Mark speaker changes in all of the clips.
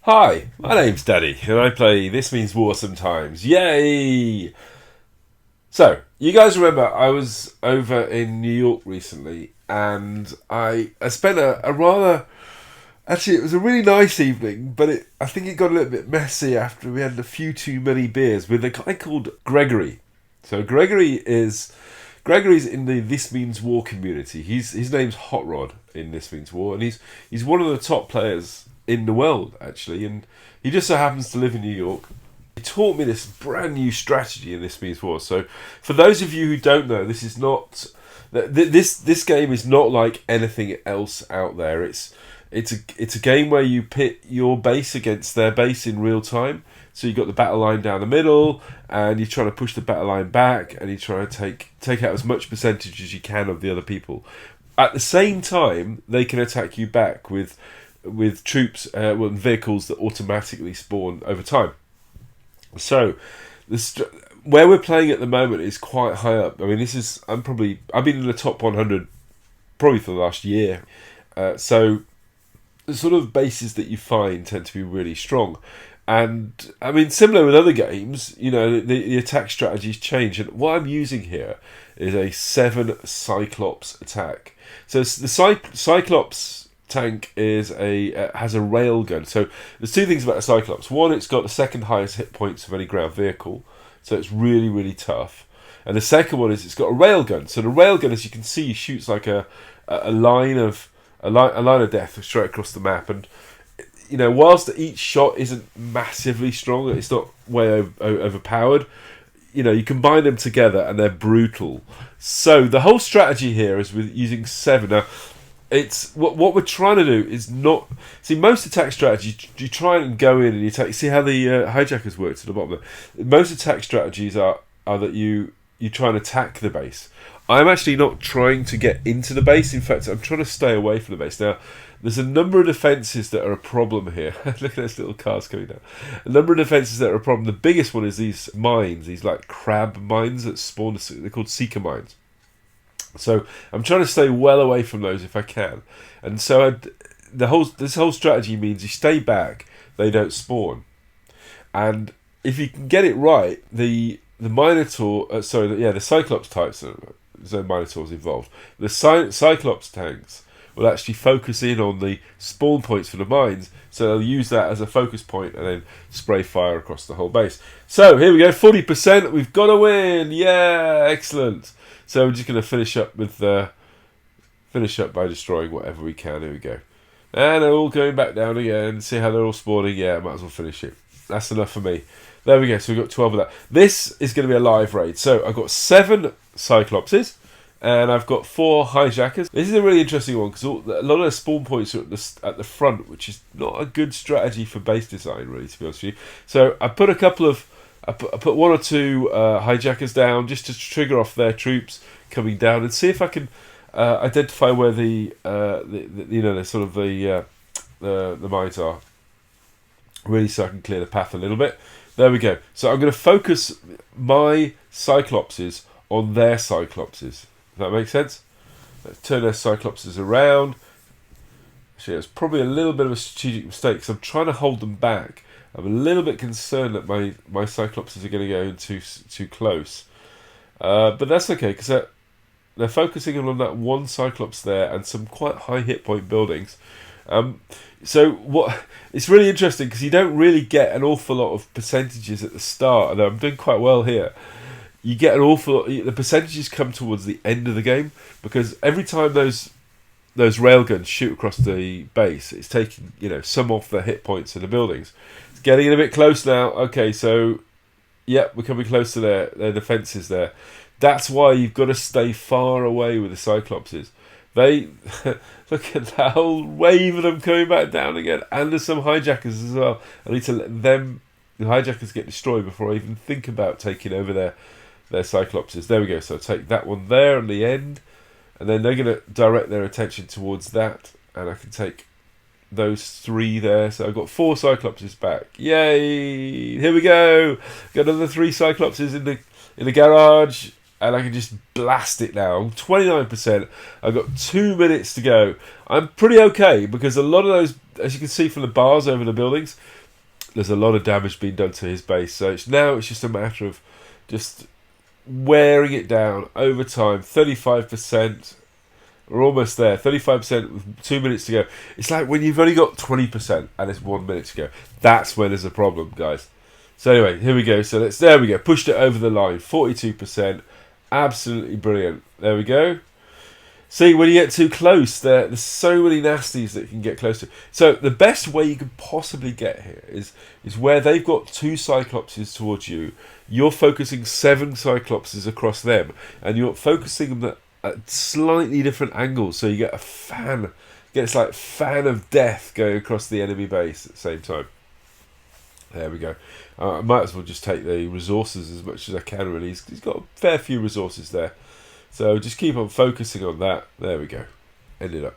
Speaker 1: Hi, my name's Daddy, and I play This Means War sometimes. Yay! So, you guys remember I was over in New York recently, and I spent a rather... Actually, it was a really nice evening, but I think it got a little bit messy after we had a few too many beers with a guy called Gregory. So Gregory's in the This Means War community. His name's Hot Rod in This Means War, and he's one of the top players in the world, actually, and he just so happens to live in New York. He taught me this brand new strategy in This Means War. So, for those of you who don't know, this is not this game is not like anything else out there. It's a game where you pit your base against their base in real time. So you've got the battle line down the middle, and you're trying to push the battle line back, and you're trying to take out as much percentage as you can of the other people. At the same time, they can attack you back with troops, vehicles that automatically spawn over time. So, where we're playing at the moment is quite high up. I mean, I've been in the top 100 probably for the last year. So, the sort of bases that you find tend to be really strong. And, I mean, similar with other games, you know, the attack strategies change. And what I'm using here is a 7 Cyclops attack. So, the Cyclops tank has a railgun. So there's two things about a Cyclops. One, it's got the second highest hit points of any ground vehicle, so it's really, really tough. And the second one is it's got a railgun. So the railgun, as you can see, shoots like a line of death straight across the map. And you know, whilst each shot isn't massively strong, it's not way overpowered. You know, you combine them together and they're brutal. So the whole strategy here is with using 7. Now, it's what we're trying to do is not see most attack strategies. You try and go in and you attack. See how the hijackers work to the bottom there. Most attack strategies are that you try and attack the base. I'm actually not trying to get into the base. In fact, I'm trying to stay away from the base. Now, there's a number of defences that are a problem here. Look at those little cars coming down. A number of defences that are a problem. The biggest one is these mines, these like crab mines that spawn. They're called seeker mines. So I'm trying to stay well away from those if I can, and so this whole strategy means you stay back, they don't spawn, and if you can get it right, the Cyclops types, there's no Minotaurs involved. The Cyclops tanks will actually focus in on the spawn points for the mines, so they'll use that as a focus point and then spray fire across the whole base. So here we go, 40%. We've got to win. Yeah, excellent. So we're just going to finish up by destroying whatever we can. Here we go. And they're all going back down again. See how they're all spawning? Yeah, might as well finish it. That's enough for me. There we go. So we've got 12 of that. This is going to be a live raid. So I've got 7 Cyclopses. And I've got 4 hijackers. This is a really interesting one because a lot of the spawn points are at the front, which is not a good strategy for base design, really, to be honest with you. So I put I put 1 or 2 hijackers down just to trigger off their troops coming down and see if I can identify where the mines are, really, so I can clear the path a little bit. There we go. So I'm going to focus my Cyclopses on their Cyclopses. Does that make sense? Let's turn their Cyclopses around. Actually, it's probably a little bit of a strategic mistake because I'm trying to hold them back. I'm a little bit concerned that my Cyclopses are going to go in too close. But that's okay, because they're focusing on that one Cyclops there and some quite high hit point buildings. So it's really interesting because you don't really get an awful lot of percentages at the start, and I'm doing quite well here. You get an awful lot, the percentages come towards the end of the game, because every time those railguns shoot across the base, it's taking some off the hit points in the buildings. It's getting a bit close now. Okay, so we're coming close to their defences there. That's why you've got to stay far away with the Cyclopses. They look at that whole wave of them coming back down again, and there's some hijackers as well. I need to let the hijackers get destroyed before I even think about taking over their Cyclopses. There we go. So I'll take that one there on the end, and then they're going to direct their attention towards that, and I can take those 3 there. So I've got 4 Cyclopses back. Yay! Here we go. Got another 3 Cyclopses in the garage. and I can just blast it now. I'm 29%. I've got 2 minutes to go. I'm pretty okay because a lot of those, as you can see from the bars over the buildings, there's a lot of damage being done to his base. So it's just a matter of just wearing it down over time. 35%. We're almost there. 35% with 2 minutes to go. It's like when you've only got 20% and it's 1 minute to go. That's when there's a problem, guys. So anyway, here we go. So there we go. Pushed it over the line. 42%. Absolutely brilliant. There we go. See, when you get too close, there's so many nasties that you can get close to. So the best way you could possibly get here is where they've got 2 Cyclopses towards you. You're focusing 7 Cyclopses across them, and you're focusing them at slightly different angles. So you get a fan. It's like fan of death going across the enemy base at the same time. There we go. I might as well just take the resources as much as I can, really. He's got a fair few resources there. So just keep on focusing on that. There we go. Ended up.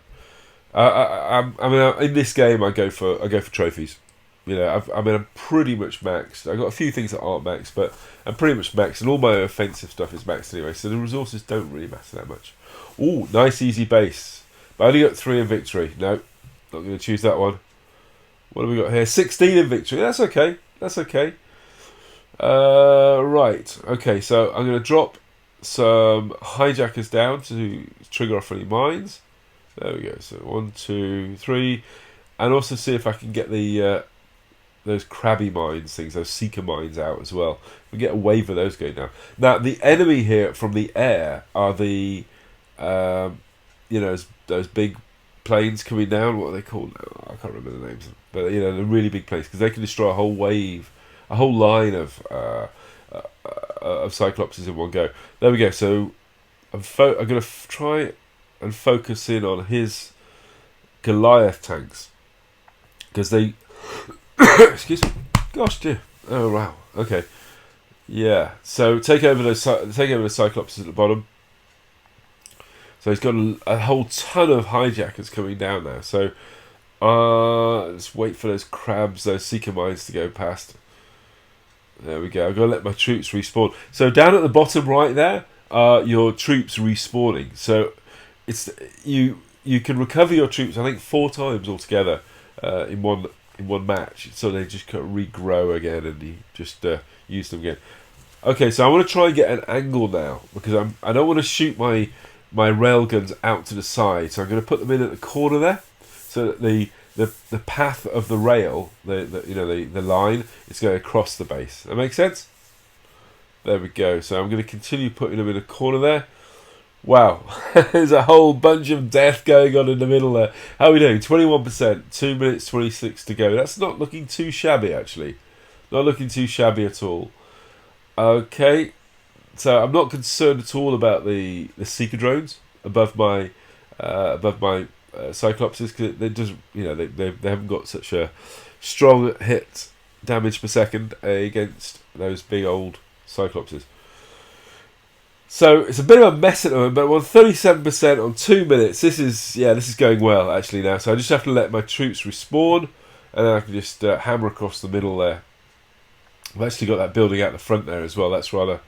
Speaker 1: I mean, in this game, I go for trophies. You know, I'm pretty much maxed. I've got a few things that aren't maxed, but I'm pretty much maxed, and all my offensive stuff is maxed anyway. So the resources don't really matter that much. Ooh, nice easy base. But I only got 3 in victory. No, not going to choose that one. What have we got here? 16 in victory. That's okay. That's okay. Right. Okay, so I'm going to drop some hijackers down to trigger off any mines. There we go. So 1, 2, 3, and also see if I can get the those crabby mines things, those seeker mines out as well. We get a wave of those going down. Now the enemy here from the air are the you know, those big planes coming down. What are they called now? I can't remember the names, but you know, the really big planes, because they can destroy a whole wave, a whole line of Cyclopses in one go. There we go. So I'm going to try and focus in on his Goliath tanks, because they excuse me, gosh dear, oh wow, okay, yeah. So take over the Cyclopses at the bottom. So he's got a whole ton of hijackers coming down now. So let's wait for those crabs, those seeker mines to go past. There we go. I've got to let my troops respawn. So down at the bottom right there are your troops respawning. So it's you can recover your troops, I think 4 times altogether in one match. So they just kind of regrow again, and you just use them again. Okay, so I want to try and get an angle now, because I don't want to shoot my railguns out to the side. So I'm going to put them in at the corner there, so that the path of the rail, the line, is going across the base. That makes sense? There we go. So I'm going to continue putting them in a corner there. Wow, there's a whole bunch of death going on in the middle there. How are we doing? 21%, 2 minutes 26 to go. That's not looking too shabby, actually. Not looking too shabby at all. Okay, so I'm not concerned at all about the seeker drones above my Cyclopses, because they just, you know, they haven't got such a strong hit damage per second against those big old Cyclopses. So it's a bit of a mess at the moment, but we're on 37% on 2 minutes. This is going well actually now. So I just have to let my troops respawn, and then I can just hammer across the middle there. I've actually got that building out the front there as well. It's rather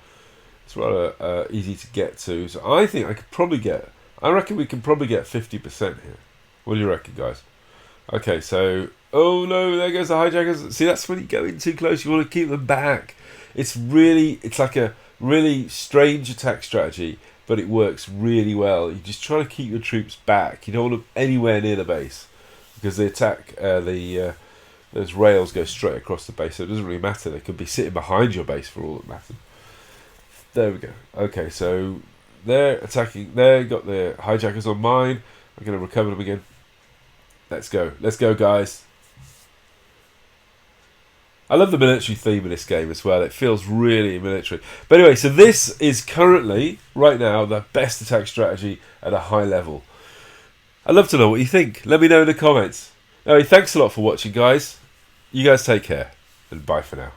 Speaker 1: easy to get to. So I think I reckon we can probably get 50% here. What do you reckon, guys? Okay, so oh no, there goes the hijackers. See, that's when you go in too close. You want to keep them back. It's like a really strange attack strategy, but it works really well. You just try to keep your troops back. You don't want them anywhere near the base, because the attack, those rails go straight across the base, so it doesn't really matter. They could be sitting behind your base for all that matters. There we go. Okay, so they're attacking. They've got the hijackers on mine. I'm going to recover them again. Let's go. Let's go, guys. I love the military theme in this game as well. It feels really military. But anyway, so this is currently, right now, the best attack strategy at a high level. I'd love to know what you think. Let me know in the comments. Anyway, thanks a lot for watching, guys. You guys take care, and bye for now.